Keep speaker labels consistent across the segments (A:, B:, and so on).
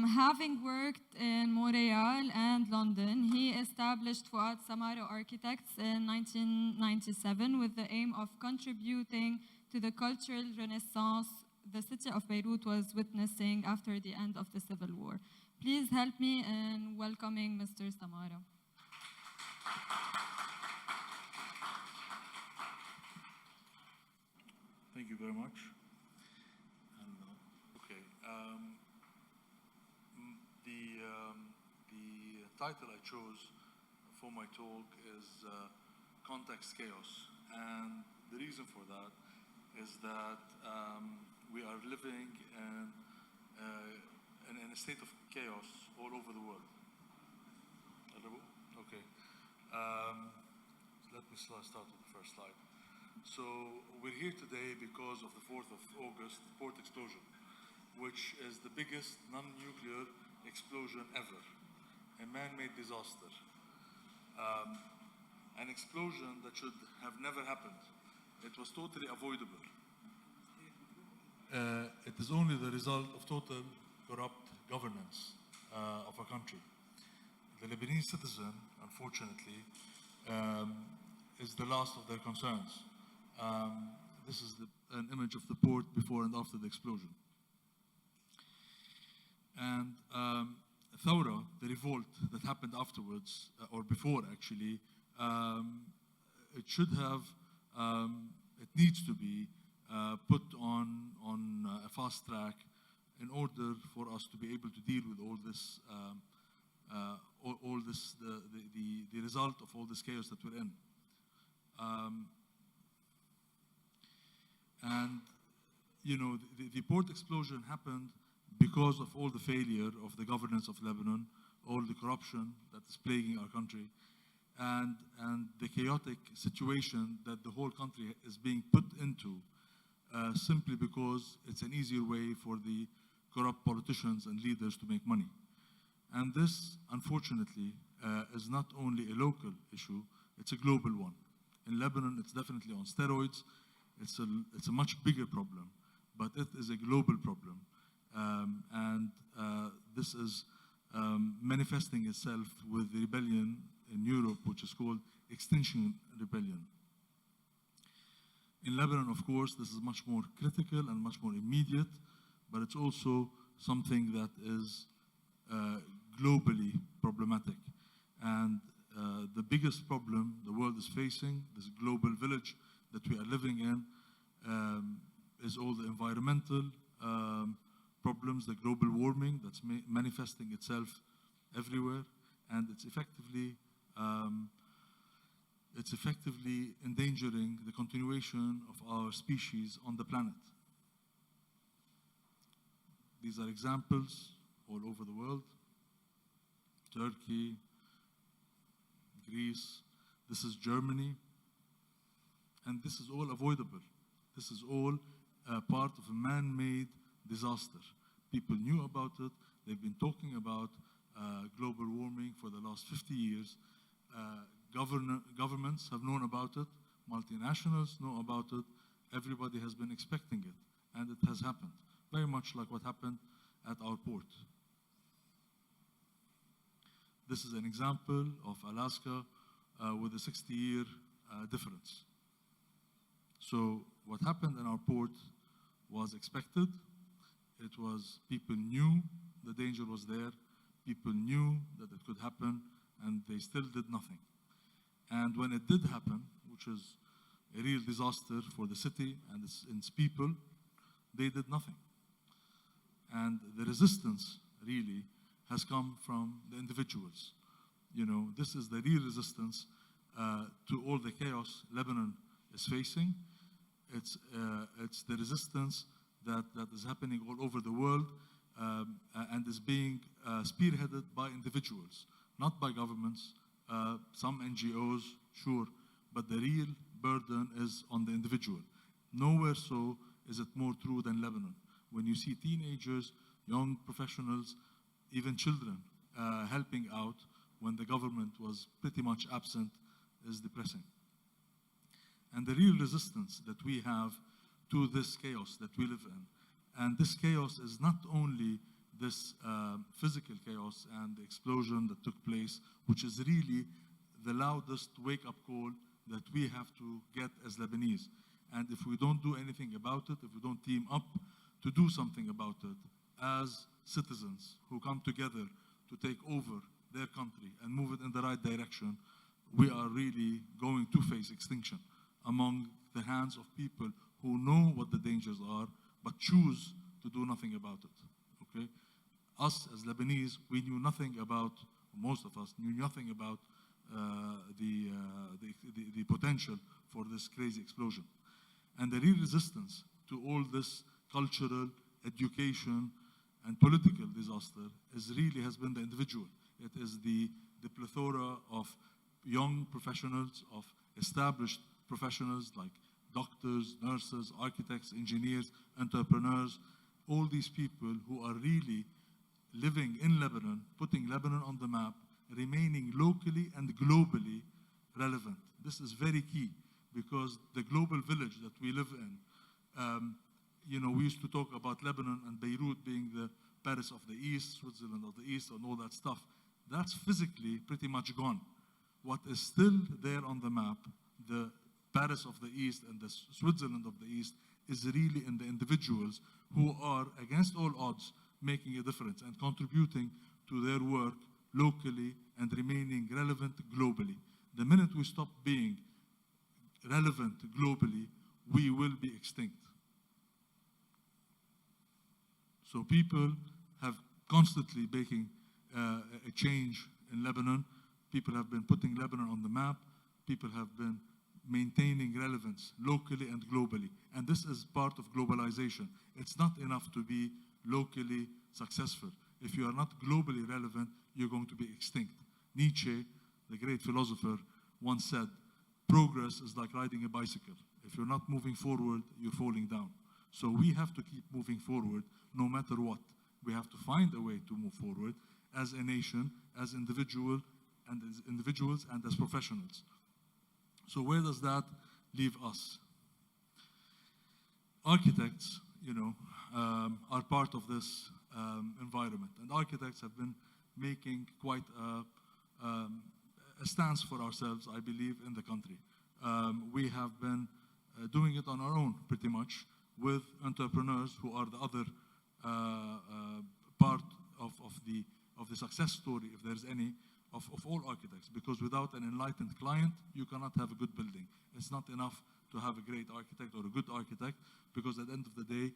A: Having worked in Montreal and London, he established Fouad Samara Architects in 1997 with the aim of contributing to the cultural renaissance the city of Beirut was witnessing after the end of the civil war. Please help me in welcoming Mr. Samara.
B: Thank you very much. The title I chose for my talk is Context Chaos, and the reason for that is that we are living in a state of chaos all over the world. Okay. Let me start with the first slide. So we're here today because of the 4th of August port explosion, which is the biggest non-nuclear explosion ever, a man-made disaster. An explosion that should have never happened. It was totally avoidable. It is only the result of total corrupt governance of a country. The Lebanese citizen, unfortunately, is the last of their concerns. This is an image of the port before and after the explosion. And Thawra, the revolt that happened afterwards, or before actually, it should have, it needs to be put on a fast track in order for us to be able to deal with all this, the result of all this chaos that we're in. And you know, the port explosion happened because of all the failure of the governance of Lebanon, all the corruption that is plaguing our country, and the chaotic situation that the whole country is being put into simply because it's an easier way for the corrupt politicians and leaders to make money. And this, unfortunately, is not only a local issue, it's a global one. In Lebanon, it's definitely on steroids. It's a much bigger problem, but it is a global problem. This is manifesting itself with the rebellion in Europe, which is called Extinction Rebellion. In Lebanon, of course, this is much more critical and much more immediate, but it's also something that is globally problematic. And the biggest problem the world is facing, this global village that we are living in, is all the environmental problems, the global warming that's manifesting itself everywhere, and it's effectively endangering the continuation of our species on the planet. These are examples all over the world. Turkey, Greece, this is Germany, and this is all avoidable. This is all part of a man-made disaster. People knew about it. They've been talking about global warming for the last 50 years. Governments have known about it. Multinationals know about it. Everybody has been expecting it, and it has happened. Very much like what happened at our port. This is an example of Alaska with a 60-year difference. So what happened in our port was expected. It was, people knew the danger was there. People knew that it could happen, and they still did nothing. And when it did happen, which is a real disaster for the city and its people, they did nothing. And the resistance really has come from the individuals. You know, this is the real resistance to all the chaos Lebanon is facing. It's the resistance that is happening all over the world and is being spearheaded by individuals, not by governments, some NGOs, sure, but the real burden is on the individual. Nowhere so is it more true than Lebanon. When you see teenagers, young professionals, even children helping out when the government was pretty much absent is depressing. And the real resistance that we have to this chaos that we live in, and this chaos is not only this physical chaos and the explosion that took place, which is really the loudest wake-up call that we have to get as Lebanese. And if we don't do anything about it, if we don't team up to do something about it as citizens who come together to take over their country and move it in the right direction, we are really going to face extinction among the hands of people who know what the dangers are, but choose to do nothing about it, okay? Us as Lebanese, we knew nothing about, most of us knew nothing about the potential for this crazy explosion. And the real resistance to all this cultural, education, and political disaster has been the individual. It is the plethora of young professionals, of established professionals like doctors, nurses, architects, engineers, entrepreneurs, all these people who are really living in Lebanon, putting Lebanon on the map, remaining locally and globally relevant. This is very key because the global village that we live in, we used to talk about Lebanon and Beirut being the Paris of the East, Switzerland of the East, and all that stuff. That's physically pretty much gone. What is still there on the map, the Paris of the East and the Switzerland of the East, is really in the individuals who are, against all odds, making a difference and contributing to their work locally and remaining relevant globally. The minute we stop being relevant globally, we will be extinct. So people have constantly making a change in Lebanon. People have been putting Lebanon on the map. People have been maintaining relevance locally and globally. And this is part of globalization. It's not enough to be locally successful. If you are not globally relevant, you're going to be extinct. Nietzsche, the great philosopher, once said, progress is like riding a bicycle. If you're not moving forward, you're falling down. So we have to keep moving forward no matter what. We have to find a way to move forward as a nation, as individuals, and as professionals. So where does that leave us? Architects, are part of this environment. And architects have been making quite a stance for ourselves, I believe, in the country. We have been doing it on our own, pretty much, with entrepreneurs who are the other part of the success story, if there's any, of all architects. Because without an enlightened client, you cannot have a good building. It's not enough to have a great architect or a good architect, because at the end of the day,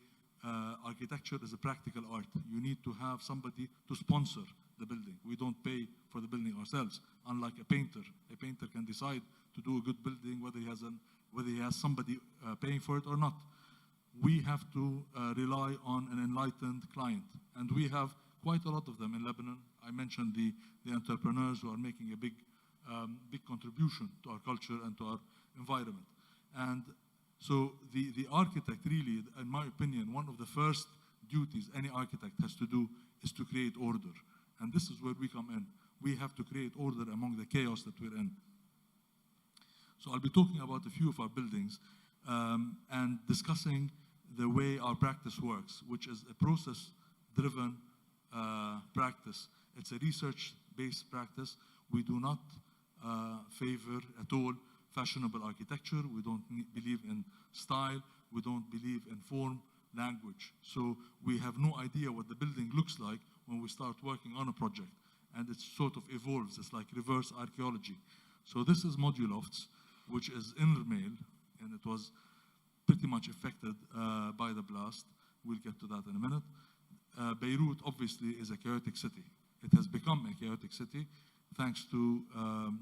B: architecture is a practical art. You need to have somebody to sponsor the building. We don't pay for the building ourselves, unlike a painter. A painter can decide to do a good building whether he has somebody paying for it or not. We have to rely on an enlightened client, and we have quite a lot of them in Lebanon. I mentioned the entrepreneurs who are making a big contribution to our culture and to our environment. And so the architect really, in my opinion, one of the first duties any architect has to do is to create order. And this is where we come in. We have to create order among the chaos that we're in. So I'll be talking about a few of our buildings and discussing the way our practice works, which is a process-driven practice. It's a research-based practice. We do not favor at all fashionable architecture. We don't believe in style. We don't believe in form, language. So we have no idea what the building looks like when we start working on a project. And it sort of evolves. It's like reverse archaeology. So this is Modulofts, which is in Rumail, and it was pretty much affected by the blast. We'll get to that in a minute. Beirut, obviously, is a chaotic city. It has become a chaotic city thanks to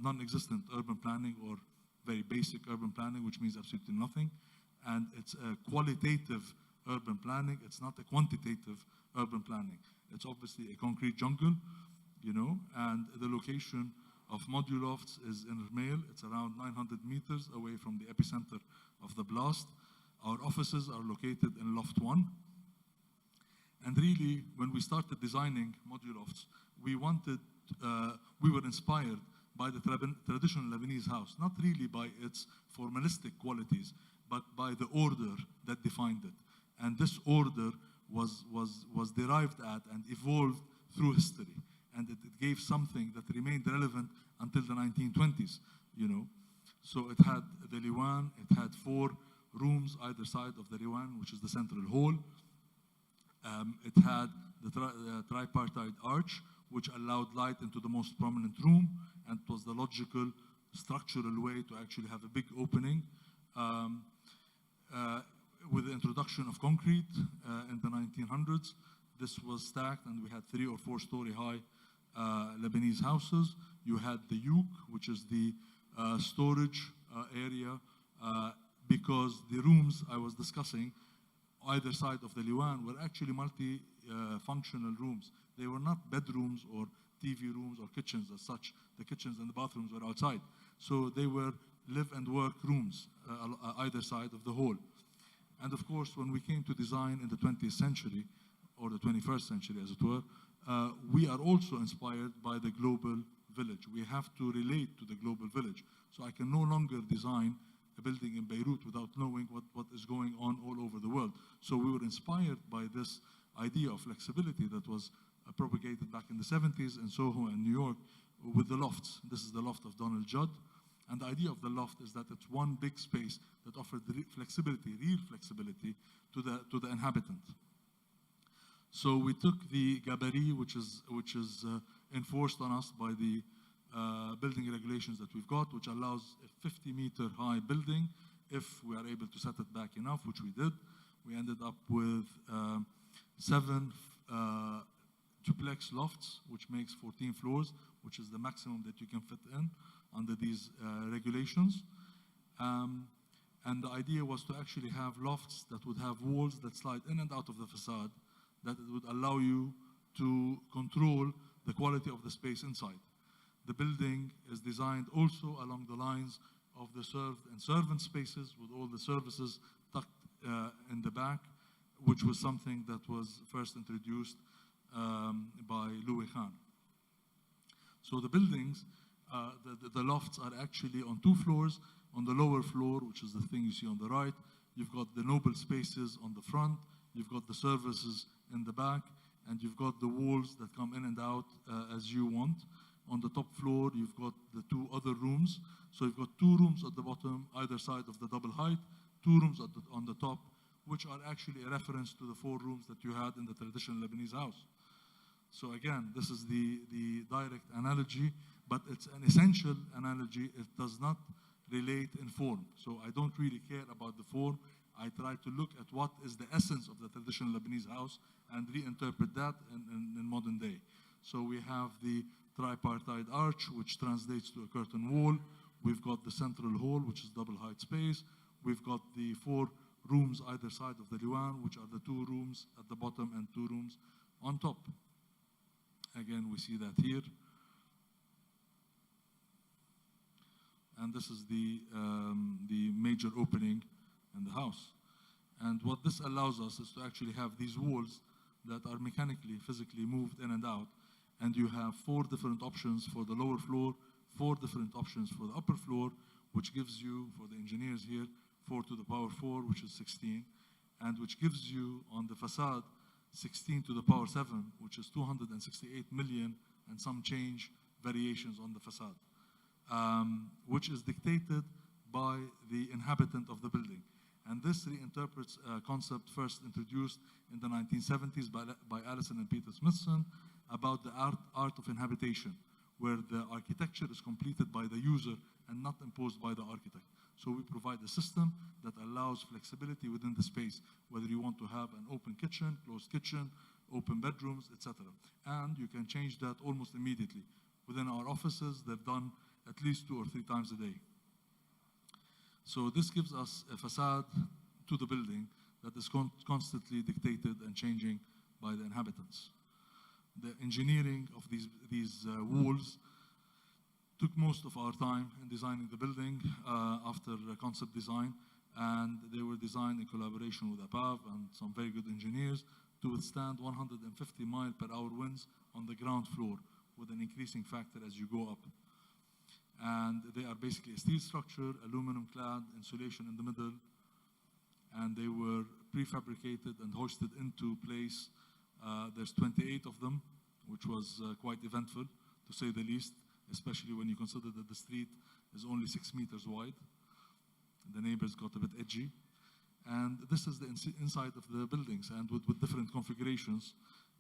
B: non-existent urban planning or very basic urban planning, which means absolutely nothing. And it's a qualitative urban planning. It's not a quantitative urban planning. It's obviously a concrete jungle, and the location of Modulofts is in Rumail. It's around 900 meters away from the epicenter of the blast. Our offices are located in Loft 1. And really, when we started designing Modulofts, we were inspired by the traditional Lebanese house, not really by its formalistic qualities, but by the order that defined it. And this order was derived at and evolved through history. And it gave something that remained relevant until the 1920s, you know. So it had the Liwan, it had 4 rooms either side of the Liwan, which is the central hall. It had the tripartite arch, which allowed light into the most prominent room, and it was the logical, structural way to actually have a big opening. With the introduction of concrete in the 1900s, this was stacked, and we had 3 or 4 story high Lebanese houses. You had the yuk, which is the storage area, because the rooms I was discussing either side of the Liwan were actually multi-functional rooms. They were not bedrooms or TV rooms or kitchens as such. The kitchens and the bathrooms were outside. So they were live and work rooms either side of the hall. And of course, when we came to design in the 20th century, or the 21st century as it were, we are also inspired by the global village. We have to relate to the global village. So I can no longer design a building in Beirut without knowing what is going on all over the world. So we were inspired by this idea of flexibility that was propagated back in the 70s in Soho and New York with the lofts. This is the loft of Donald Judd. And the idea of the loft is that it's one big space that offered flexibility, real flexibility to the inhabitant. So we took the gabarit, which is enforced on us by the building regulations that we've got, which allows a 50-meter high building if we are able to set it back enough, which we did. We ended up with 7 duplex lofts, which makes 14 floors, which is the maximum that you can fit in under these regulations. And the idea was to actually have lofts that would have walls that slide in and out of the facade, that it would allow you to control the quality of the space inside. The building is designed also along the lines of the served and servant spaces, with all the services tucked in the back, which was something that was first introduced by Louis Khan. So the buildings, the lofts are actually on 2 floors. On the lower floor, which is the thing you see on the right, you've got the noble spaces on the front, you've got the services in the back, and you've got the walls that come in and out as you want. On the top floor, you've got the 2 other rooms. So you've got 2 rooms at the bottom, either side of the double height, 2 rooms on the top, which are actually a reference to the 4 rooms that you had in the traditional Lebanese house. So again, this is the direct analogy, but it's an essential analogy. It does not relate in form. So I don't really care about the form. I try to look at what is the essence of the traditional Lebanese house and reinterpret that in modern day. So we have the tripartite arch, which translates to a curtain wall. We've got the central hall, which is double height space. We've got the 4 rooms either side of the Liwan, which are the 2 rooms at the bottom and 2 rooms on top. Again, we see that here. And this is the major opening in the house. And what this allows us is to actually have these walls that are mechanically, physically moved in and out. And you have 4 different options for the lower floor, 4 different options for the upper floor, which gives you, for the engineers here, 4 to the power 4, which is 16, and which gives you on the facade 16 to the power 7, which is 268 million and some change variations on the facade. Which is dictated by the inhabitant of the building. And this reinterprets a concept first introduced in the 1970s by Allison and Peter Smithson about the art of inhabitation, where the architecture is completed by the user and not imposed by the architect. So we provide a system that allows flexibility within the space, whether you want to have an open kitchen, closed kitchen, open bedrooms, etc. And you can change that almost immediately. Within our offices, they've done at least 2 or 3 times a day. So this gives us a facade to the building that is constantly dictated and changing by the inhabitants. The engineering of these walls took most of our time in designing the building after concept design, and they were designed in collaboration with APAV and some very good engineers to withstand 150 mile/hour winds on the ground floor with an increasing factor as you go up. And they are basically a steel structure, aluminum clad, insulation in the middle, and they were prefabricated and hoisted into place. There's 28 of them, which was quite eventful, to say the least, especially when you consider that the street is only 6 meters wide. The neighbors got a bit edgy. And this is the inside of the buildings, and with different configurations.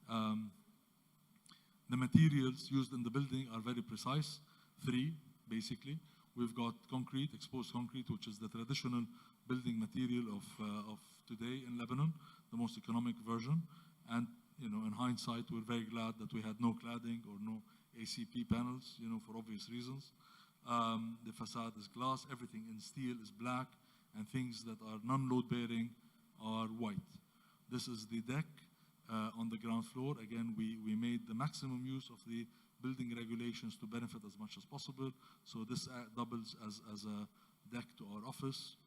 B: The materials used in the building are very precise, 3 basically. We've got concrete, exposed concrete, which is the traditional building material of today in Lebanon, the most economic version. And in hindsight, we're very glad that we had no cladding or no ACP panels, for obvious reasons. The facade is glass, everything in steel is black, and things that are non-load bearing are white. This is the deck on the ground floor. Again, we made the maximum use of the building regulations to benefit as much as possible. So this doubles as a deck to our office.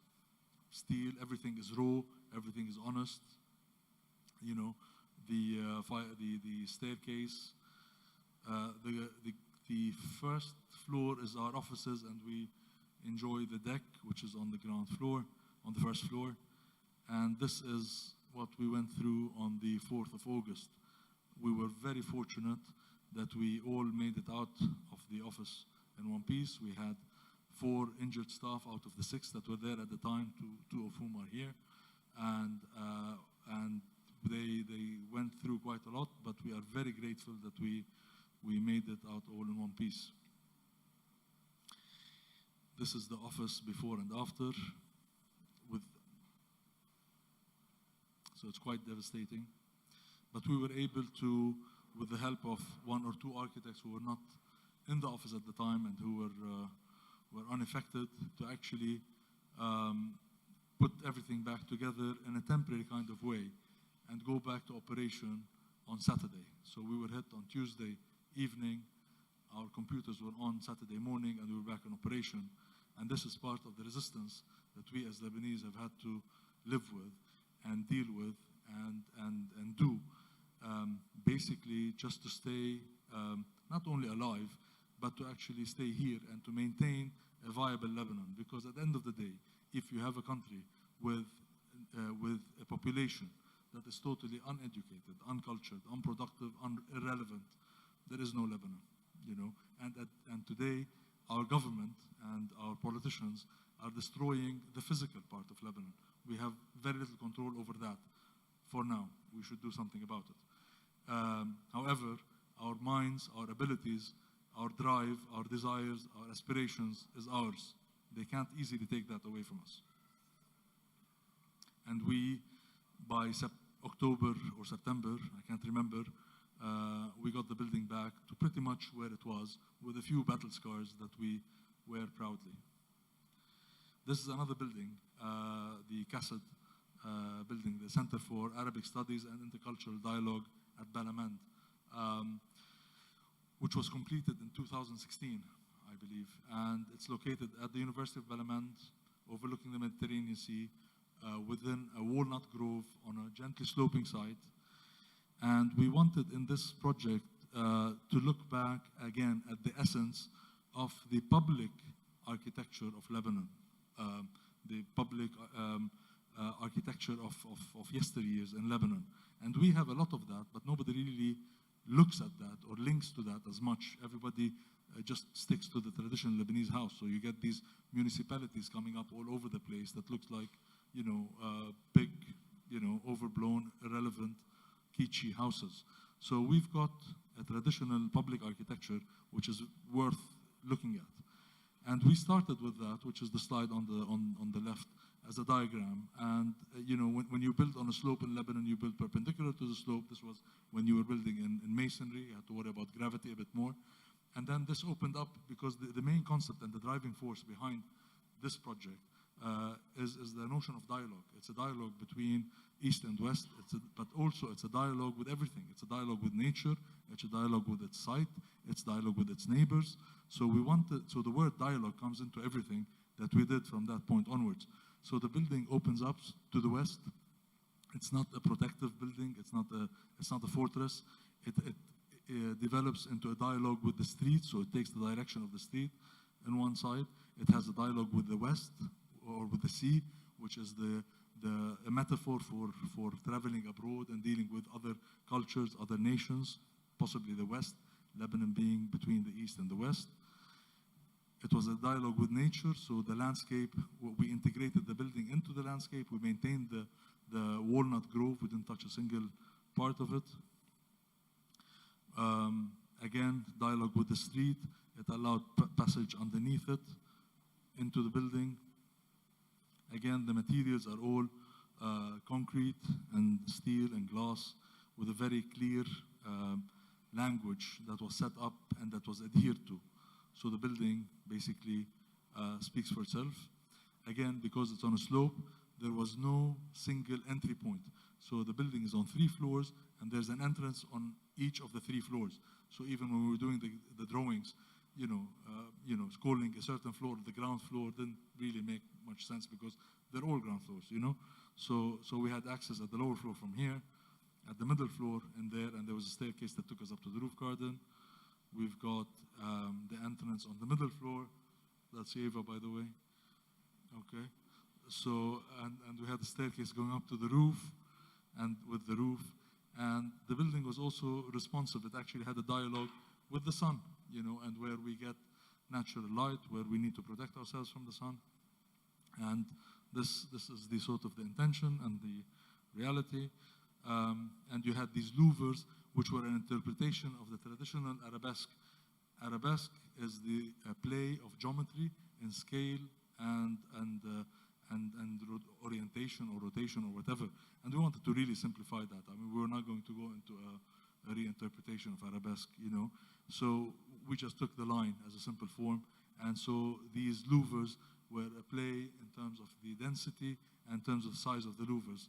B: Steel, everything is raw, everything is honest. The staircase. The first floor is our offices, and we enjoy the deck, which is on the ground floor, on the first floor. And this is what we went through on the 4th of August. We were very fortunate that we all made it out of the office in one piece. We had 4 injured staff out of the 6 that were there at the time, 2 of whom are here. And they went through quite a lot, but we are very grateful that we made it out all in one piece. This is the office before and after. So it's quite devastating. But we were able to, with the help of 1 or 2 architects who were not in the office at the time and who were unaffected, to actually put everything back together in a temporary kind of way and go back to operation on Saturday. So we were hit on Tuesday evening. Our computers were on Saturday morning, and we were back in operation. And this is part of the resistance that we as Lebanese have had to live with and deal with and do. Basically, just to stay not only alive, but to actually stay here and to maintain a viable Lebanon. Because at the end of the day, if you have a country with a population that is totally uneducated, uncultured, unproductive, irrelevant, there is no Lebanon, And today, our government and our politicians are destroying the physical part of Lebanon. We have very little control over that. For now, we should do something about it. However, our minds, our abilities, our drive, our desires, our aspirations is ours. They can't easily take that away from us. And we, by October or September, I can't remember, we got the building back to pretty much where it was, with a few battle scars that we wear proudly. This is another building, the CASED building, the Center for Arabic Studies and Intercultural Dialogue at Balamand, which was completed in 2016, I believe. And it's located at the University of Balamand, overlooking the Mediterranean Sea, within a walnut grove on a gently sloping site. And we wanted in this project to look back again at the essence of the public architecture of Lebanon, the public architecture of yesteryears in Lebanon. And we have a lot of that, but nobody really looks at that or links to that as much. Everybody just sticks to the traditional Lebanese house. So you get these municipalities coming up all over the place that looks like, big, overblown, irrelevant, kitschy houses. So we've got a traditional public architecture which is worth looking at. And we started with that, which is the slide on the left, as a diagram. And when you build on a slope in Lebanon, you build perpendicular to the slope. This was when you were building in masonry. You had to worry about gravity a bit more. And then this opened up because the main concept and the driving force behind this project is the notion of dialogue. It's a dialogue between East and West, but also it's a dialogue with everything. It's a dialogue with nature, it's a dialogue with its site, it's dialogue with its neighbors. So the word dialogue comes into everything that we did from that point onwards. So the building opens up to the west. It's not a protective building, it's not a fortress. It develops into a dialogue with the street, so it takes the direction of the street on one side. It has a dialogue with the west, or with the sea, which is the a metaphor for traveling abroad and dealing with other cultures, other nations, possibly the West, Lebanon being between the East and the West. It was a dialogue with nature, so the landscape, we integrated the building into the landscape. We maintained the walnut grove. We didn't touch a single part of it. Again, dialogue with the street. It allowed passage underneath it into the building. Again, the materials are all concrete and steel and glass with a very clear language that was set up and that was adhered to. So the building basically speaks for itself. Again, because it's on a slope, there was no single entry point. So the building is on 3 floors, and there's an entrance on each of the 3 floors. So even when we were doing the drawings, calling a certain floor the ground floor didn't really make much sense because they're all ground floors, So we had access at the lower floor from here, at the middle floor in there, and there was a staircase that took us up to the roof garden. We've got the entrance on the middle floor. That's Eva, by the way. Okay. So, and we had the staircase going up to the roof, and with the roof. And the building was also responsive. It actually had a dialogue with the sun, and where we get natural light, where we need to protect ourselves from the sun. And this is the sort of the intention and the reality. And you had these louvers, which were an interpretation of the traditional arabesque. Arabesque is the play of geometry in scale and orientation or rotation or whatever. And we wanted to really simplify that. I mean, we were not going to go into a reinterpretation of arabesque, So we just took the line as a simple form. And so these louvers were a play in terms of the density and in terms of the size of the louvers.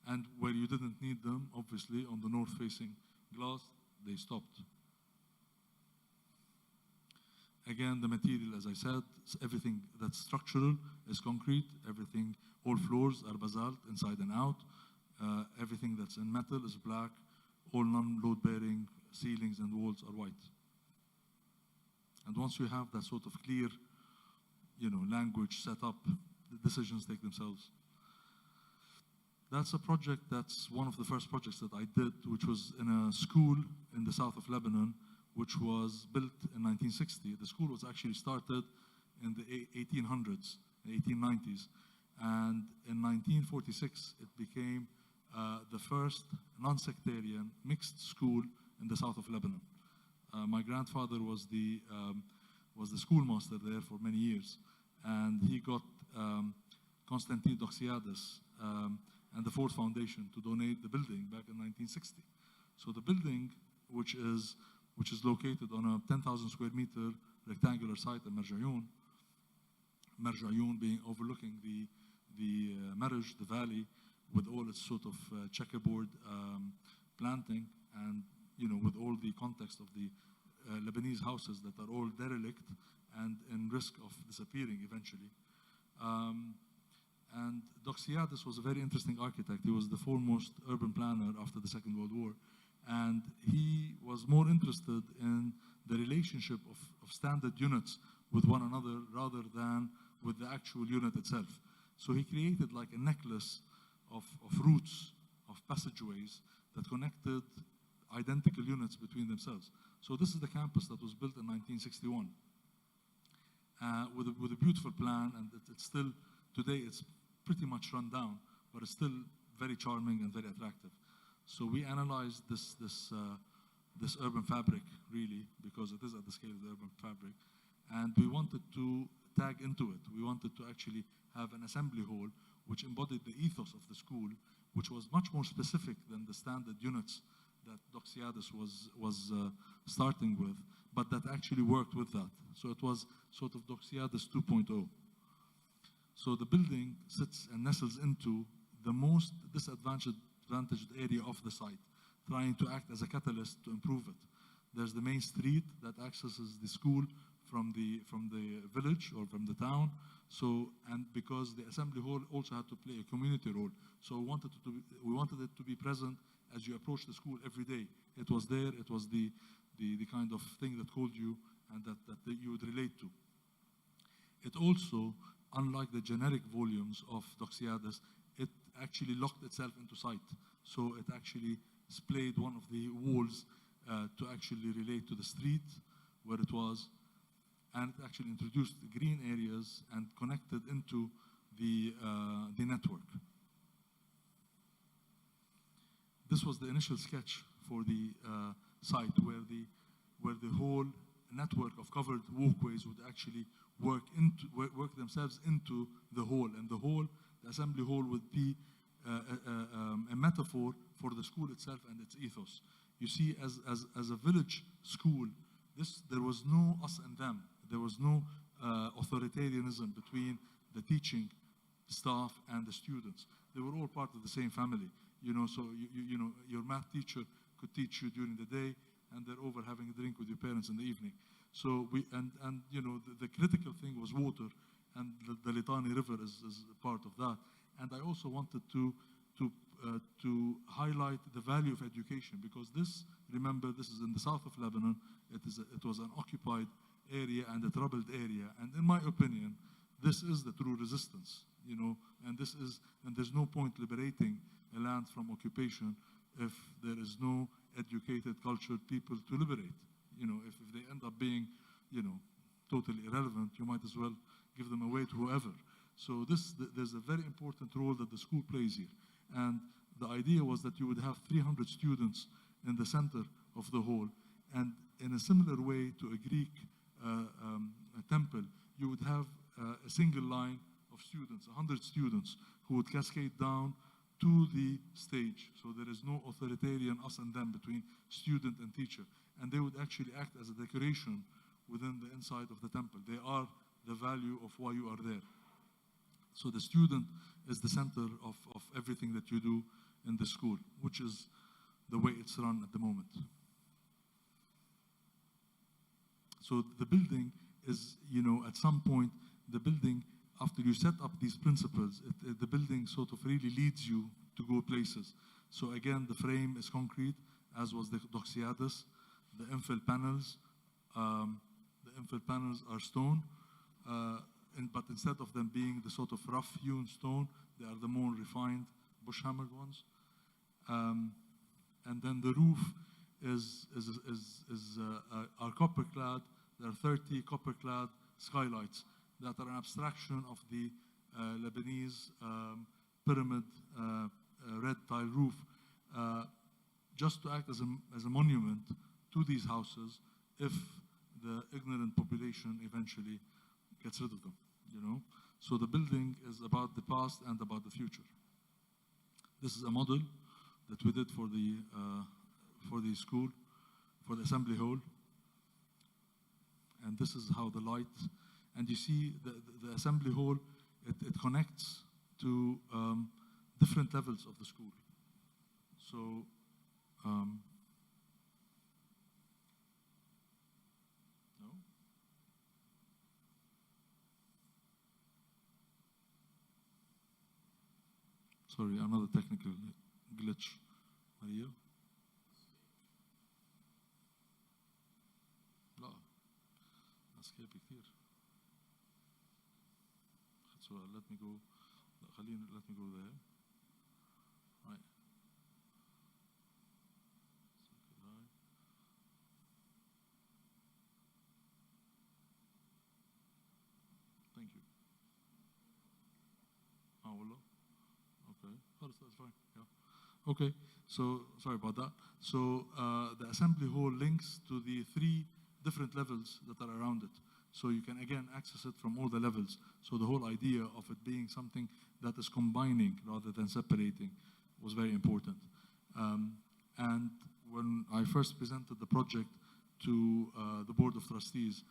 B: And where you didn't need them, obviously, on the north-facing glass, they stopped. Again, the material, as I said, everything that's structural is concrete. Everything, all floors are basalt, inside and out. Everything that's in metal is black. All non-load-bearing ceilings and walls are white. And once you have that sort of clear, language set up, the decisions take themselves. That's a project, that's one of the first projects that I did, which was in a school in the south of Lebanon, which was built in 1960. The school was actually started in the 1800s, 1890s. And in 1946, it became the first non-sectarian mixed school in the south of Lebanon. My grandfather was the schoolmaster there for many years. And he got Constantine Doxiadis and the Ford Foundation to donate the building back in 1960. So the building, which is located on a 10,000 square meter rectangular site in Merjayoun being overlooking the Marj, the valley, with all its sort of checkerboard planting, and with all the context of the Lebanese houses that are all derelict and in risk of disappearing eventually. And Doxiadis was a very interesting architect. He was the foremost urban planner after the Second World War. And he was more interested in the relationship of standard units with one another rather than with the actual unit itself. So he created like a necklace of routes, of passageways that connected identical units between themselves. So this is the campus that was built in 1961 with a beautiful plan, and it's still, today it's pretty much run down, but it's still very charming and very attractive. So we analyzed this urban fabric, really, because it is at the scale of the urban fabric, and we wanted to tag into it. We wanted to actually have an assembly hall which embodied the ethos of the school, which was much more specific than the standard units that Doxiadis was starting with, but that actually worked with that. So it was sort of Doxiadis 2.0. So the building sits and nestles into the most disadvantaged area of the site, trying to act as a catalyst to improve it. There's the main street that accesses the school from the village or from the town. So, and because the assembly hall also had to play a community role, so we wanted it to be present as you approach the school every day. It was there. It was the kind of thing that called you and that you would relate to. It also unlike the generic volumes of Doxiadis, it actually locked itself into site. So it actually splayed one of the walls to actually relate to the street where it was, and it actually introduced green areas and connected into the network. This was the initial sketch for the site where the whole network of covered walkways would actually work themselves into the hall, and the assembly hall would be a metaphor for the school itself and its ethos. You see, as a village school, there was no us and them. There was no authoritarianism between the teaching staff and the students. They were all part of the same family. So your math teacher could teach you during the day, and they're over having a drink with your parents in the evening. So the critical thing was water, and the Litani River is part of that. And I also wanted to highlight the value of education, because remember, this is in the south of Lebanon. It was an occupied area and a troubled area. And in my opinion, this is the true resistance, and there's no point liberating a land from occupation if there is no educated, cultured people to liberate. If they end up being, totally irrelevant, you might as well give them away to whoever. So there's a very important role that the school plays here. And the idea was that you would have 300 students in the center of the hall. And in a similar way to a Greek temple, you would have a single line of students, 100 students, who would cascade down to the stage. So there is no authoritarian us and them between student and teacher. And they would actually act as a decoration within the inside of the temple. They are the value of why you are there. So the student is the center of everything that you do in the school, which is the way it's run at the moment. So the building is, at some point, the building, after you set up these principles, the building sort of really leads you to go places. So again, the frame is concrete, as was the Doxiadis. The infill panels are stone, but instead of them being the sort of rough-hewn stone, they are the more refined, bush-hammered ones. And then the roof are copper-clad. There are 30 copper-clad skylights that are an abstraction of the Lebanese pyramid red tile roof, just to act as a monument to these houses if the ignorant population eventually gets rid of them, So the building is about the past and about the future. This is a model that we did for the school, for the assembly hall. And this is how the light, and you see the assembly hall, it connects to different levels of the school. So, no? Sorry, another technical glitch. Maria? لا اسكيب كتير. So let me go. Let me go there. Right. Thank you. Ah, wallah. Okay. That's fine. Yeah. Okay. So sorry about that. So the assembly hall links to the 3 different levels that are around it. So you can again access it from all the levels. So the whole idea of it being something that is combining rather than separating was very important. And when I first presented the project to the board of trustees,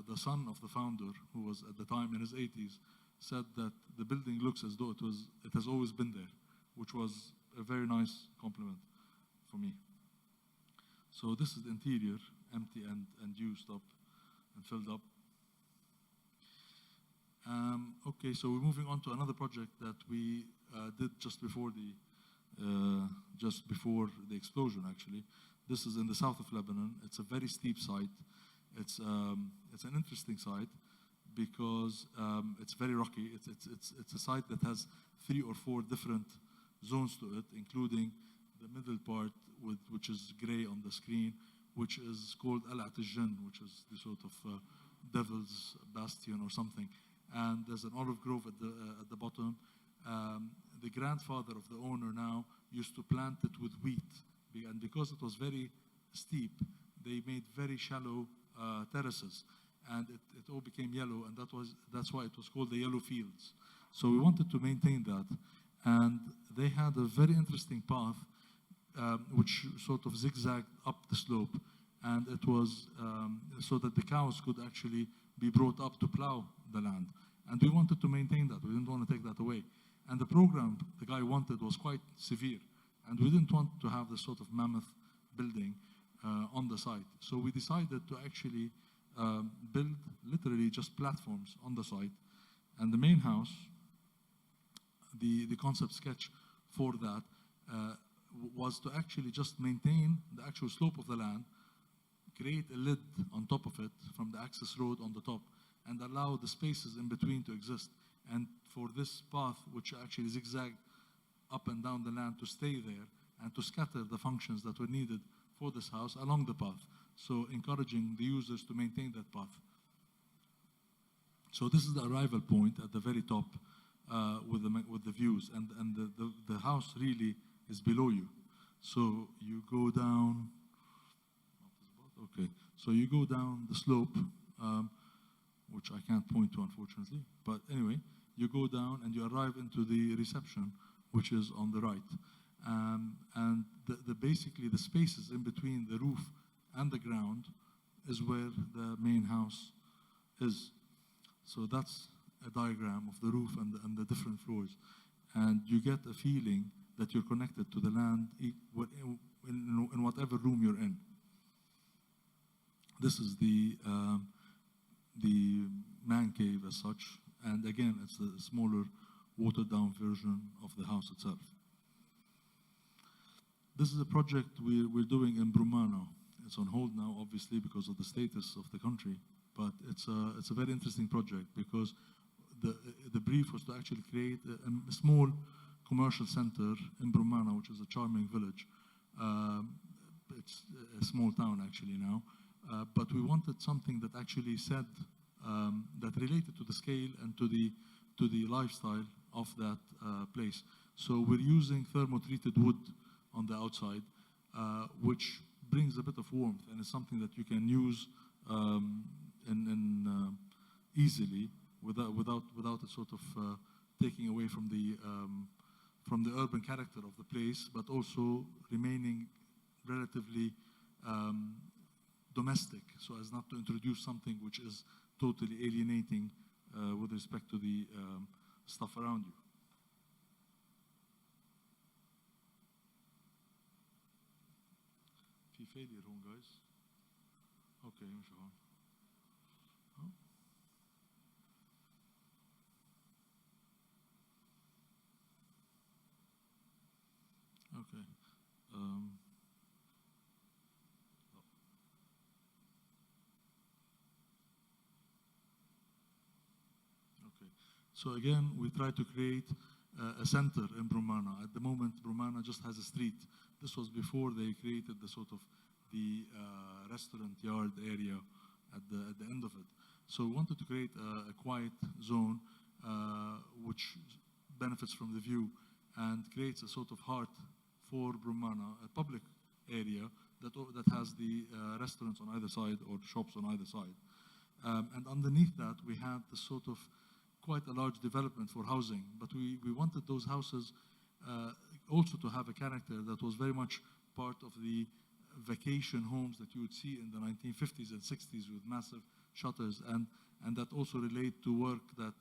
B: the son of the founder, who was at the time in his 80s, said that the building looks as though it has always been there, which was a very nice compliment for me. So this is the interior, empty and used up and filled up. Okay, so we're moving on to another project that we did just before the explosion, actually. This is in the south of Lebanon. It's a very steep site. It's an interesting site because it's very rocky. It's a site that has 3 or 4 different zones to it, including the middle part, which is gray on the screen, which is called Al-Atijin, which is the sort of devil's bastion or something. And there's an olive grove at the bottom. The grandfather of the owner now used to plant it with wheat, and because it was very steep, they made very shallow terraces, and it all became yellow, and that's why it was called the Yellow Fields. So we wanted to maintain that, and they had a very interesting path which sort of zigzagged up the slope, and it was so that the cows could actually be brought up to plow the land. And we wanted to maintain that. We didn't want to take that away. And the program the guy wanted was quite severe, and we didn't want to have this sort of mammoth building on the site. So we decided to actually build literally just platforms on the site. And the main house, the concept sketch for that was to actually just maintain the actual slope of the land, create a lid on top of it from the access road on the top, and allow the spaces in between to exist. And for this path, which actually zigzagged up and down the land, to stay there and to scatter the functions that were needed for this house along the path. So encouraging the users to maintain that path. So this is the arrival point at the very top with the views, and the house really is below you. So you go down. Okay, so you go down the slope, which I can't point to unfortunately, but anyway, you go down and you arrive into the reception, which is on the right. And basically the spaces in between the roof and the ground is where the main house is. So that's a diagram of the roof and the different floors. And you get a feeling that you're connected to the land in whatever room you're in. This is the man cave as such. And again, it's a smaller, watered-down version of the house itself. This is a project we're doing in Brumana. It's on hold now, obviously, because of the status of the country. But it's a very interesting project because the brief was to actually create a small commercial center in Brumana, which is a charming village. It's a small town actually now. But we wanted something that actually said, that related to the scale and to the lifestyle of that place. So we're using thermo-treated wood on the outside, which brings a bit of warmth, and it's something that you can use easily without it sort of taking away from the urban character of the place, but also remaining relatively domestic, so as not to introduce something which is totally alienating with respect to the stuff around you. في failure home, guys. Okay, مش هون. Okay. Okay. So again, we try to create a center in Brumana. At the moment, Brumana just has a street. This was before they created the sort of the restaurant yard area at the end of it. So we wanted to create a quiet zone which benefits from the view and creates a sort of heart for Brumana, a public area that has the restaurants on either side or shops on either side. And underneath that, we had this sort of quite a large development for housing, but we wanted those houses also to have a character that was very much part of the vacation homes that you would see in the 1950s and 60s with massive shutters, and that also relate to work that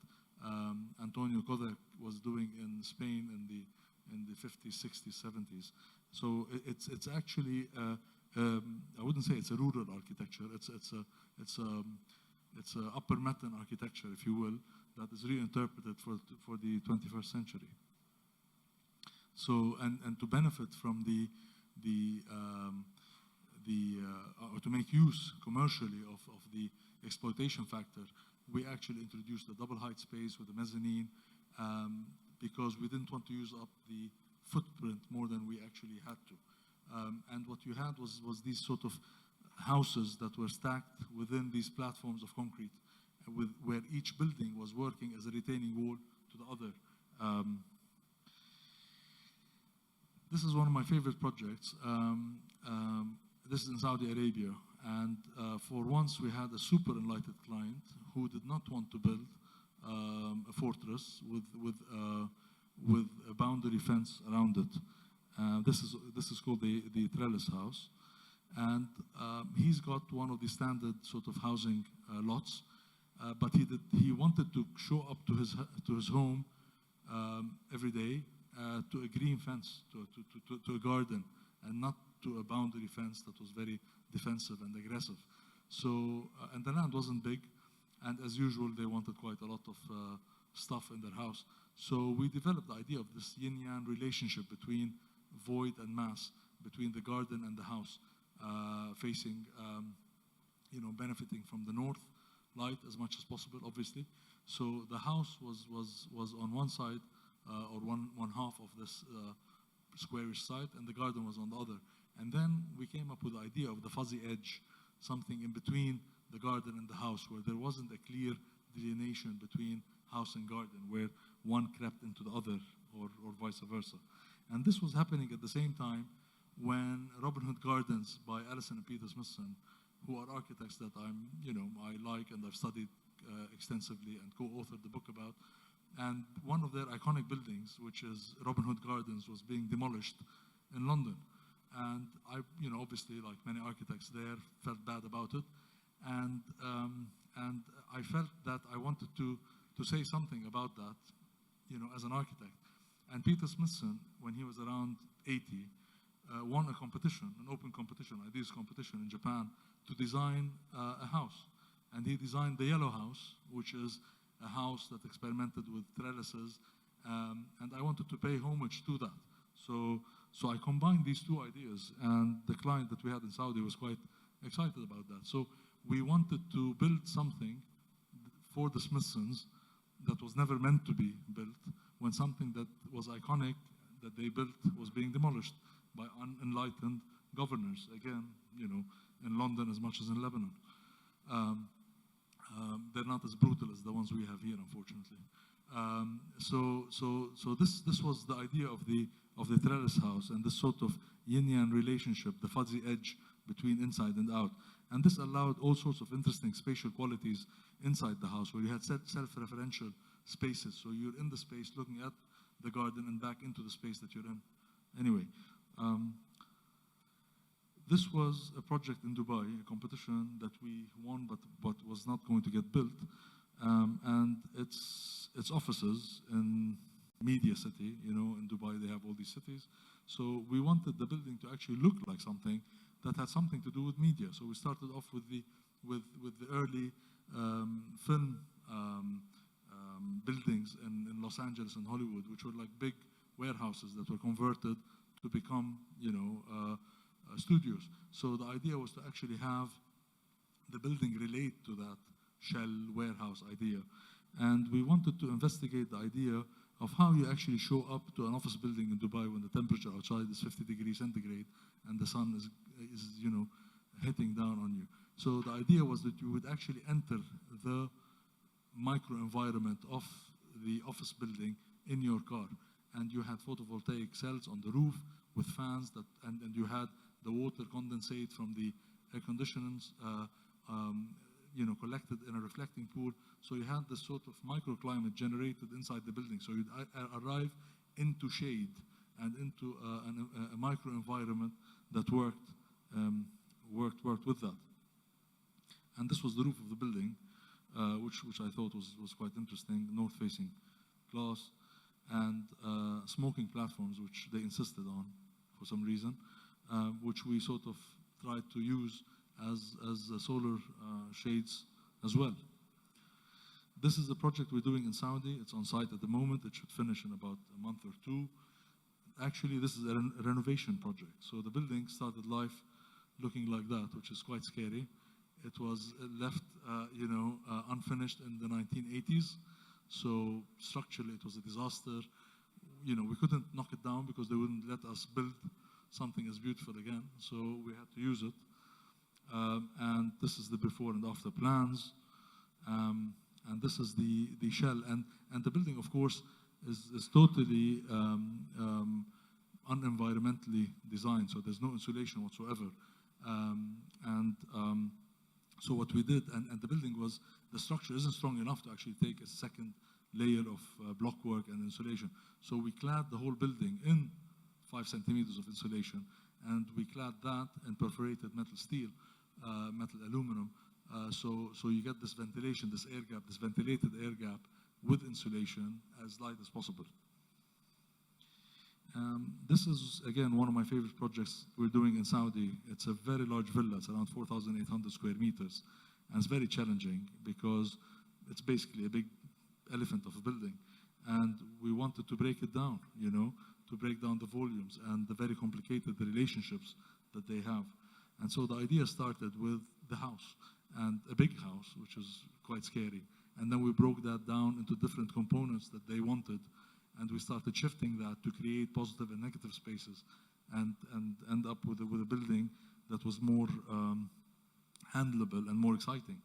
B: Antonio Codec was doing in Spain in the 50s, 60s, 70s. So it's actually I wouldn't say it's a rural architecture. It's a upper Manhattan architecture, if you will, that is reinterpreted for the 21st century. So and to benefit from or to make use commercially of the exploitation factor, we actually introduced a double height space with a mezzanine because we didn't want to use up the footprint more than we actually had to. And what you had was these sort of houses that were stacked within these platforms of concrete, where each building was working as a retaining wall to the other. This is one of my favorite projects. This is in Saudi Arabia, and for once we had a super enlightened client who did not want to build a fortress with a boundary fence around it. This is called the trellis house, and he's got one of the standard sort of housing lots, but he wanted to show up to his home every day to a green fence, to a garden, and not to a boundary fence that was very defensive and aggressive. So, and the land wasn't big, and as usual, they wanted quite a lot of stuff in their house. So we developed the idea of this yin-yang relationship between void and mass, between the garden and the house, facing, benefiting from the north light as much as possible, obviously. So the house was on one side, or one half of this squarish side, and the garden was on the other. And then we came up with the idea of the fuzzy edge, something in between the garden and the house, where there wasn't a clear delineation between house and garden, where one crept into the other, or vice versa. And this was happening at the same time when Robin Hood Gardens by Allison and Peter Smithson, who are architects that I like and I've studied extensively and co-authored the book about. And one of their iconic buildings, which is Robin Hood Gardens, was being demolished in London. And I, obviously, like many architects there, felt bad about it. And I felt that I wanted to say something about that, as an architect. And Peter Smithson, when he was around 80, won a competition, an open competition, ideas competition in Japan, to design a house. And he designed the Yellow House, which is a house that experimented with trellises, and I wanted to pay homage to that. So I combined these two ideas, and the client that we had in Saudi was quite excited about that. So we wanted to build something for the Smithsons that was never meant to be built, when something that was iconic that they built was being demolished by unenlightened governors, again, in London as much as in Lebanon. They're not as brutal as the ones we have here, unfortunately. So this was the idea of the trellis house, and this sort of yin-yang relationship, the fuzzy edge between inside and out. And this allowed all sorts of interesting spatial qualities inside the house, where you had self-referential spaces. So you're in the space looking at the garden and back into the space that you're in. Anyway, this was a project in Dubai, a competition that we won, but was not going to get built. And its offices in Media City, in Dubai, they have all these cities. So we wanted the building to actually look like something that had something to do with media. So we started off with the early film buildings in Los Angeles and Hollywood, which were like big warehouses that were converted to become, studios. So the idea was to actually have the building relate to that shell warehouse idea. And we wanted to investigate the idea of how you actually show up to an office building in Dubai when the temperature outside is 50 degrees centigrade and the sun is hitting down on you. So the idea was that you would actually enter the microenvironment of the office building in your car. And you had photovoltaic cells on the roof with fans and you had the water condensate from the air conditioners, collected in a reflecting pool. So you had this sort of microclimate generated inside the building. So you'd arrive into shade and into a microenvironment that worked with that. And this was the roof of the building, which I thought was quite interesting, north-facing glass, and smoking platforms, which they insisted on for some reason, which we sort of tried to use as solar shades as well. This is the project we're doing in Saudi. It's on site at the moment. It should finish in about a month or two. Actually, this is a renovation project. So the building started life looking like that, which is quite scary. It was left, unfinished in the 1980s. So structurally, it was a disaster. We couldn't knock it down because they wouldn't let us build something as beautiful again. So we had to use it. And this is the before and after plans. And this is the shell. And the building, of course, is totally unenvironmentally designed. So there's no insulation whatsoever. So what we did, and the building was, the structure isn't strong enough to actually take a second layer of block work and insulation. So we clad the whole building in 5 centimeters of insulation, and we clad that in perforated metal steel, metal aluminum. So you get this ventilation, this air gap, this ventilated air gap with insulation as light as possible. This is, again, one of my favorite projects we're doing in Saudi. It's a very large villa. It's around 4,800 square meters. And it's very challenging because it's basically a big elephant of a building. And we wanted to break it down, to break down the volumes and the very complicated relationships that they have. And so the idea started with the house, and a big house, which is quite scary. And then we broke that down into different components that they wanted. And we started shifting that to create positive and negative spaces, and end up with a building that was more handleable and more exciting.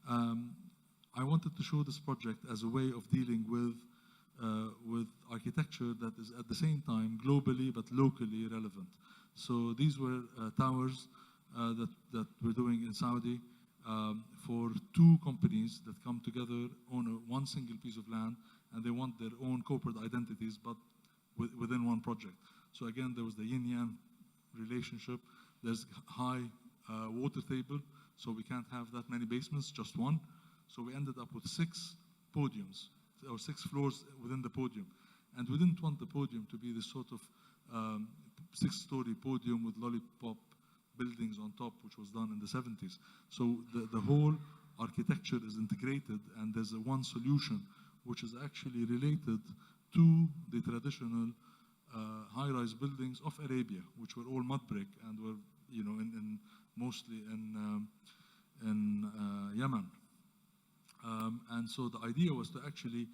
B: I wanted to show this project as a way of dealing with architecture that is at the same time globally but locally relevant. So these were towers that we're doing in Saudi for 2 companies that come together on one single piece of land, and they want their own corporate identities, but within one project. So again, there was the yin-yang relationship. There's high water table, so we can't have that many basements, just one. So we ended up with 6 podiums, or 6 floors within the podium. And we didn't want the podium to be this sort of 6-story podium with lollipop buildings on top, which was done in the 70s. So the whole architecture is integrated, and there's one solution which is actually related to the traditional high-rise buildings of Arabia, which were all mud brick and were, mostly in Yemen. And so the idea was to actually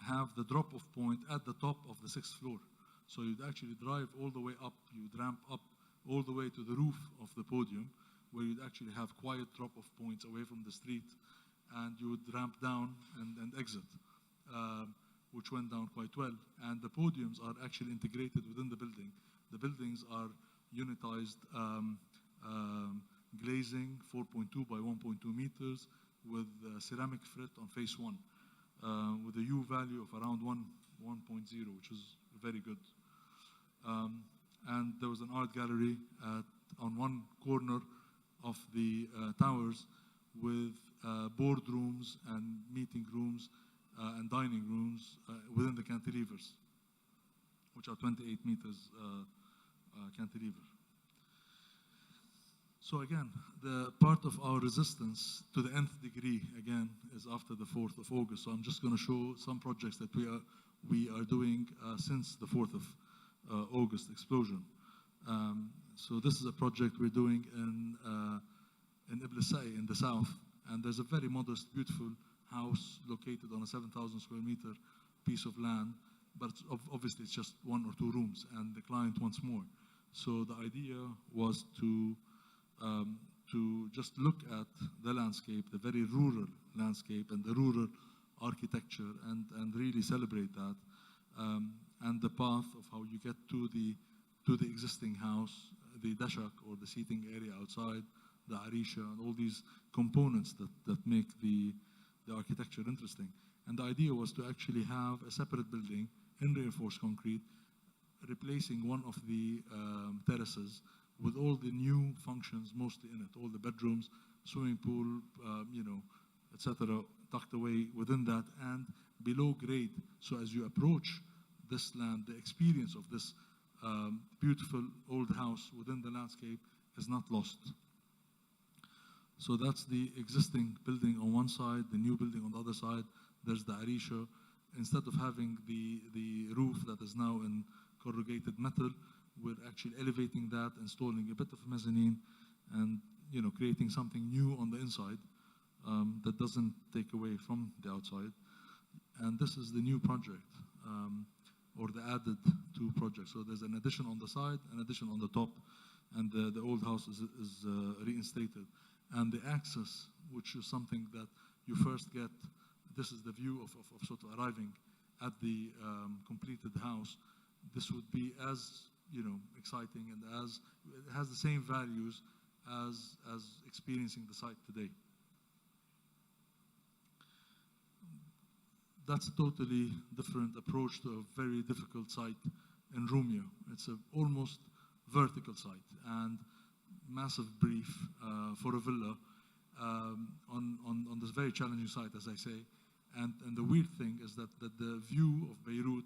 B: have the drop-off point at the top of the 6th floor. So you'd actually drive all the way up, you'd ramp up all the way to the roof of the podium, where you'd actually have quiet drop-off points away from the street, and you would ramp down and exit, which went down quite well. And the podiums are actually integrated within the building. The buildings are unitized glazing, 4.2 by 1.2 meters, with ceramic frit on face 1, with a U value of around 1.0, which is very good. And there was an art gallery on one corner of the towers with boardrooms and meeting rooms and dining rooms within the cantilevers, which are 28 meters cantilever. So again, the part of our resistance to the nth degree, again, is after the 4th of August. So I'm just going to show some projects that we are doing since the 4th of August explosion. So this is a project we're doing in Ibn Say in the south, and there's a very modest, beautiful house located on a 7,000 square meter piece of land, but obviously it's just 1 or 2 rooms, and the client wants more. So the idea was to just look at the landscape, the very rural landscape, and the rural architecture, and really celebrate that, and the path of how you get to the existing house, the dashak, or the seating area outside, the arisha, and all these components that make the architecture interesting. And the idea was to actually have a separate building in reinforced concrete, replacing one of the terraces with all the new functions mostly in it, all the bedrooms, swimming pool, etc., tucked away within that, and below grade. So as you approach this land, the experience of this beautiful old house within the landscape is not lost. So that's the existing building on one side, the new building on the other side. There's the arisha. Instead of having the roof that is now in corrugated metal, we're actually elevating that, installing a bit of mezzanine, and creating something new on the inside that doesn't take away from the outside. And this is the new project, or the added two projects. So there's an addition on the side, an addition on the top, and the old house is reinstated. And the access, which is something that you first get, this is the view of sort of arriving at the completed house. This would be as exciting and it has the same values as experiencing the site today. That's a totally different approach to a very difficult site in Romeo. It's an almost vertical site and massive brief for a villa on this very challenging site, as I say. And the weird thing is that the view of Beirut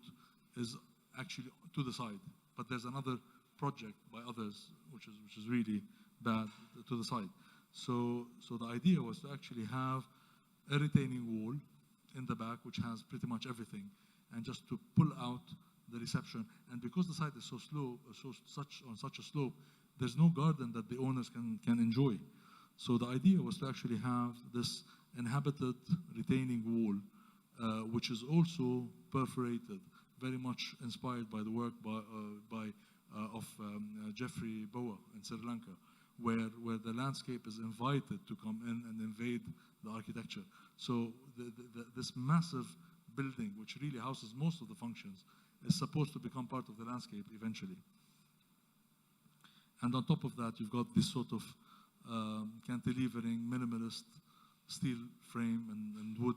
B: is actually to the side, but there's another project by others which is really bad to the side. So the idea was to actually have a retaining wall in the back, which has pretty much everything, and just to pull out the reception. And because the site is so slow, on such a slope, there's no garden that the owners can enjoy. So the idea was to actually have this inhabited retaining wall, which is also perforated, very much inspired by the work of Jeffrey Boa in Sri Lanka, where the landscape is invited to come in and invade the architecture. So this massive building, which really houses most of the functions, is supposed to become part of the landscape eventually. And on top of that, you've got this sort of cantilevering, minimalist steel frame and wood,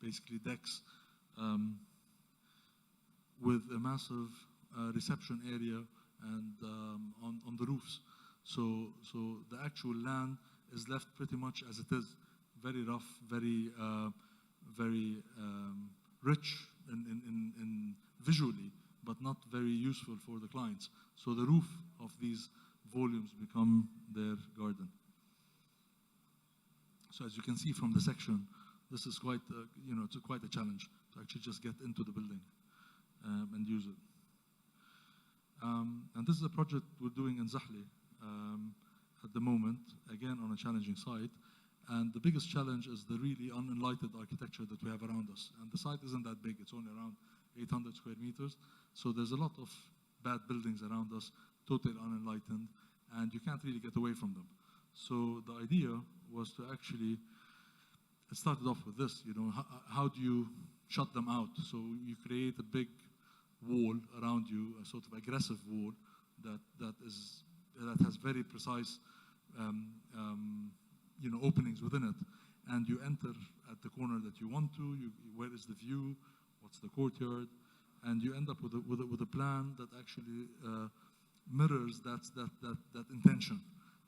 B: basically decks, with a massive reception area and on the roofs. So the actual land is left pretty much as it is, very rough, very rich in visually, but not very useful for the clients. So the roof of these volumes become their garden. So as you can see from the section, this is quite it's quite a challenge to actually just get into the building and use it. And this is a project we're doing in Zahle at the moment, again on a challenging site. And the biggest challenge is the really unenlightened architecture that we have around us. And the site isn't that big, it's only around 800 square meters. So there's a lot of bad buildings around us, totally unenlightened, and you can't really get away from them. So the idea was to actually, it started off with this, how do you shut them out? So you create a big wall around you, a sort of aggressive wall that has very precise openings within it, and you enter at the corner that you want to. Where is the view? What's the courtyard? And you end up with a plan that actually mirrors that intention.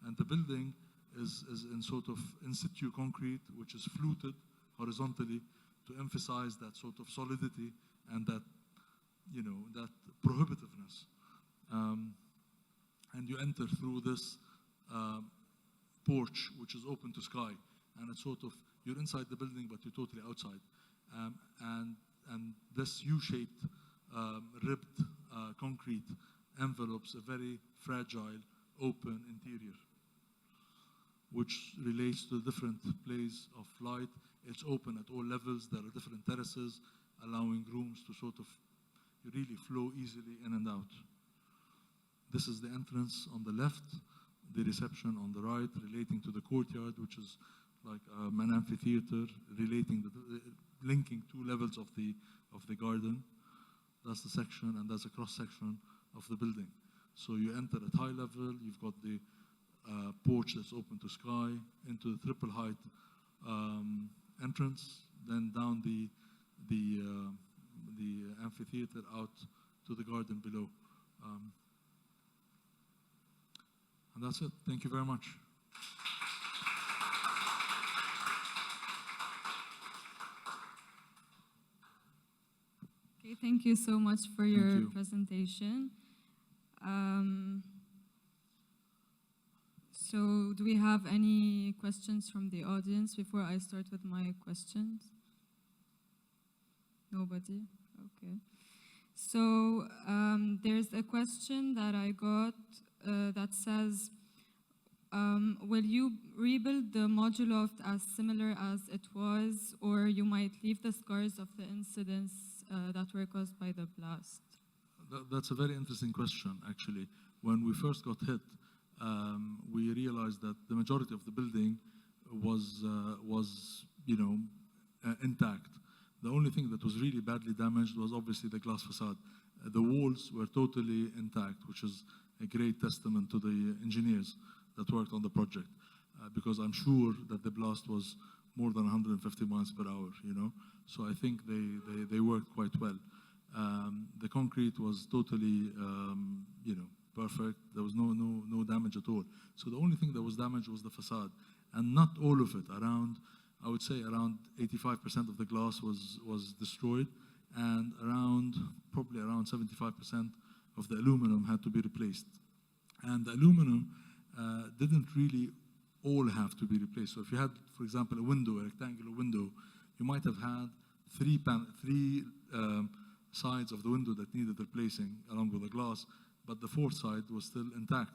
B: And the building is in sort of in situ concrete, which is fluted horizontally to emphasize that sort of solidity and that that prohibitiveness. And you enter through this porch, which is open to sky, and it's sort of, you're inside the building, but you're totally outside. And this U-shaped, ribbed concrete envelopes a very fragile, open interior, which relates to different plays of light. It's open at all levels. There are different terraces, allowing rooms to sort of really flow easily in and out. This is the entrance on the left, the reception on the right, relating to the courtyard, which is like an amphitheater, linking two levels of the garden. That's the section, and that's a cross-section of the building. So you enter at high level, you've got the porch that's open to sky, into the triple height entrance, then down the amphitheater out to the garden below. And that's it. Thank you very much.
A: Okay, thank you so much for your presentation. So do we have any questions from the audience before I start with my questions? Nobody? Okay. So there's a question that I got that says, will you rebuild the moduloft as similar as it was, or you might leave the scars of the incidents that were caused by the blast?
B: That's a very interesting question, actually. When we first got hit, we realized that the majority of the building was intact. The only thing that was really badly damaged was obviously the glass facade. The walls were totally intact, which is a great testament to the engineers that worked on the project, because I'm sure that the blast was more than 150 miles per hour, So I think they worked quite well. The concrete was totally, perfect. There was no damage at all. So the only thing that was damaged was the facade, and not all of it. I would say around 85% of the glass was destroyed, and probably around 75% of the aluminum had to be replaced. And the aluminum didn't really all have to be replaced. So if you had, for example, a window, a rectangular window, you might have had three sides of the window that needed replacing along with the glass, but the fourth side was still intact.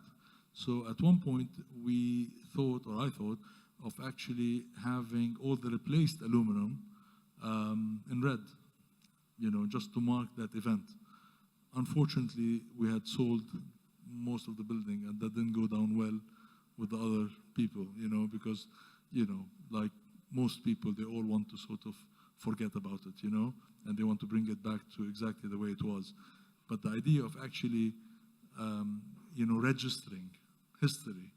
B: So at one point I thought of actually having all the replaced aluminum in red, just to mark that event. Unfortunately, we had sold most of the building, and that didn't go down well with the other people, because, like most people, they all want to sort of forget about it, and they want to bring it back to exactly the way it was. But the idea of actually, registering history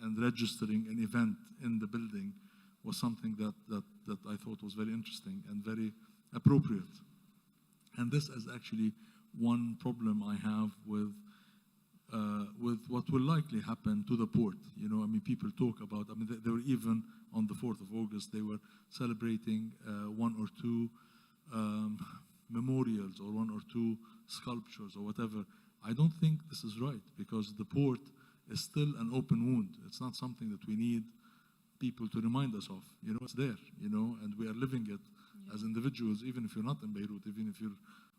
B: and registering an event in the building was something that I thought was very interesting and very appropriate. And this is actually one problem I have with what will likely happen to the port. People talk about, they were even on the 4th of August, they were celebrating one or two memorials or one or two sculptures or whatever. I don't think this is right, because the port is still an open wound. It's not something that we need people to remind us of. It's there, and we are living it as individuals, even if you're not in Beirut, even if you're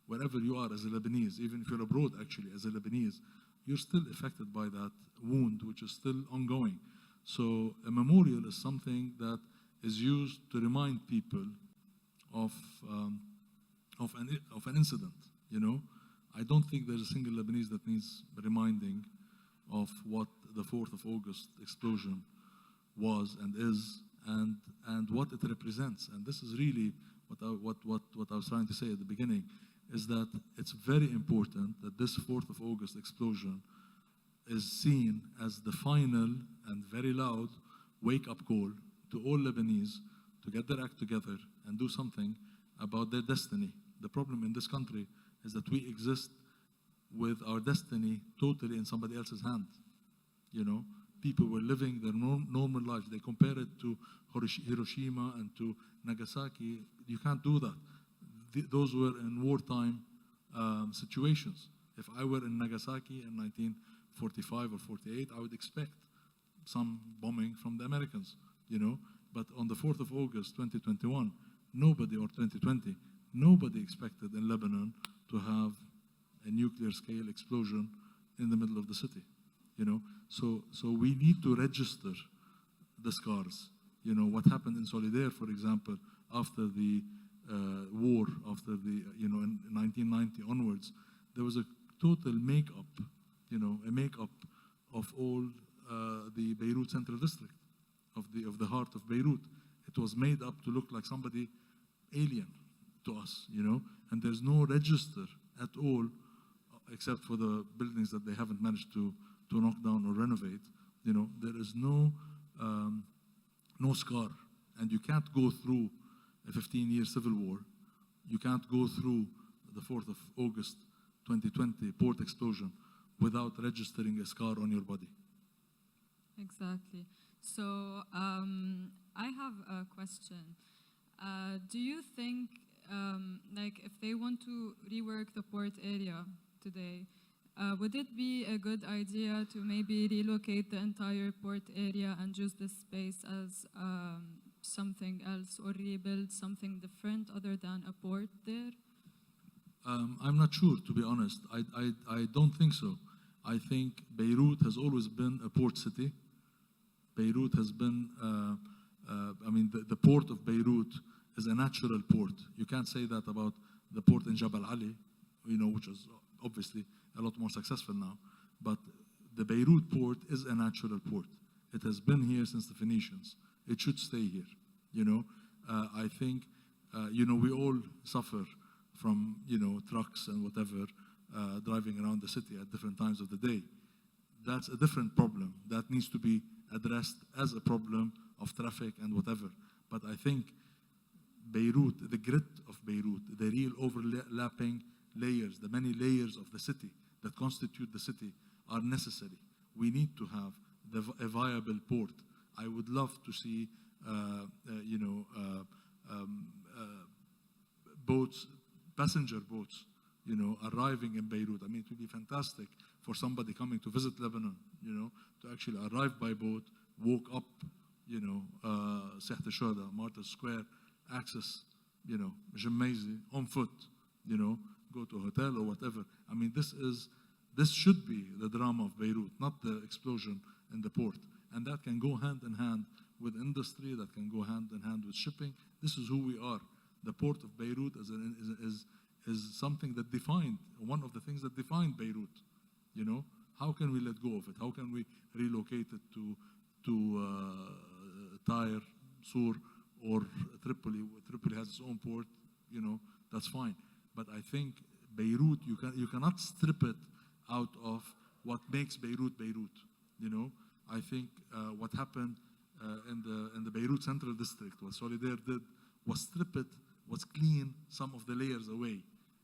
B: wherever you are as a Lebanese, even if you're abroad actually as a Lebanese, you're still affected by that wound, which is still ongoing. So a memorial is something that is used to remind people of an incident, I don't think there's a single Lebanese that needs reminding of what the 4th of August explosion was and is, and what it represents. And this is really what I was trying to say at the beginning, is that it's very important that this 4th of August explosion is seen as the final and very loud wake-up call to all Lebanese to get their act together and do something about their destiny. The problem in this country is that we exist with our destiny totally in somebody else's hand. People were living their normal lives. They compare it to Hiroshima and to Nagasaki. You can't do that. Those were in wartime situations. If I were in Nagasaki in 1945 or 48, I would expect some bombing from the Americans, But on the 4th of August, 2021, or 2020, nobody expected in Lebanon to have a nuclear scale explosion in the middle of the city, So we need to register the scars. What happened in Solidaire, for example, after the war, after the, in 1990 onwards, there was a total makeup, a makeup of all the Beirut Central District, of the heart of Beirut. It was made up to look like somebody alien to us, and there's no register at all, except for the buildings that they haven't managed to knock down or renovate. There is no scar, and you can't go through a 15-year civil war. You can't go through the 4th of August 2020 port explosion without registering a scar on your body.
A: Exactly. So I have a question. Do you think, if they want to rework the port area today, would it be a good idea to maybe relocate the entire port area and use this space as something else, or rebuild something different other than a port there?
B: I'm not sure, to be honest. I don't think so. I think Beirut has always been a port city. Beirut has been, I mean, the port of Beirut is a natural port. You can't say that about the port in Jabal Ali, you know, which is obviously a lot more successful now. But the Beirut port is a natural port. It has been here since the Phoenicians. It should stay here, you know. I think, you know, we all suffer from, you know, trucks and whatever, driving around the city at different times of the day. That's a different problem that needs to be addressed as a problem of traffic and whatever. But I think Beirut, the grit of Beirut, the real overlapping layers, the many layers of the city that constitute the city are necessary. We need to have a viable port. I would love to see, you know, boats, passenger boats, you know, arriving in Beirut. I mean, it would be fantastic for somebody coming to visit Lebanon, you know, to actually arrive by boat, walk up, you know, Seht al-Shuhada, Martyrs Square, access, you know, Gemmaisi, on foot, you know, go to a hotel or whatever. I mean, this should be the drama of Beirut, not the explosion in the port. And that can go hand in hand with industry, that can go hand in hand with shipping. This is who we are. The port of Beirut is something that defined, one of the things that defined Beirut. You know, how can we let go of it? How can we relocate it to Tyre, Sur, or Tripoli? Tripoli has its own port, you know, that's fine. But I think Beirut, you cannot strip it out of what makes Beirut Beirut. You know, I think what happened in the Beirut Central District, what Solidaire did, was strip it, was clean some of the layers away,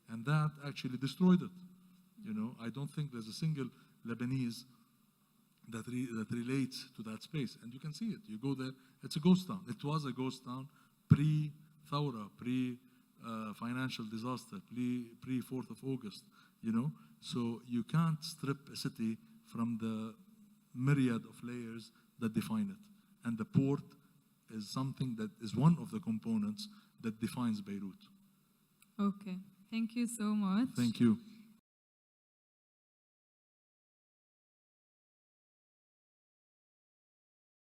B: and that actually destroyed it. You know, I don't think there's a single Lebanese that relates to that space, and you can see it. You go there, it's a ghost town. It was a ghost town pre-Thawra, pre-financial disaster, pre-4th of August, you know. So you can't strip a city from the myriad of layers that define it. And the port is something that is one of the components that defines Beirut.
A: Okay, thank you so much.
B: Thank you.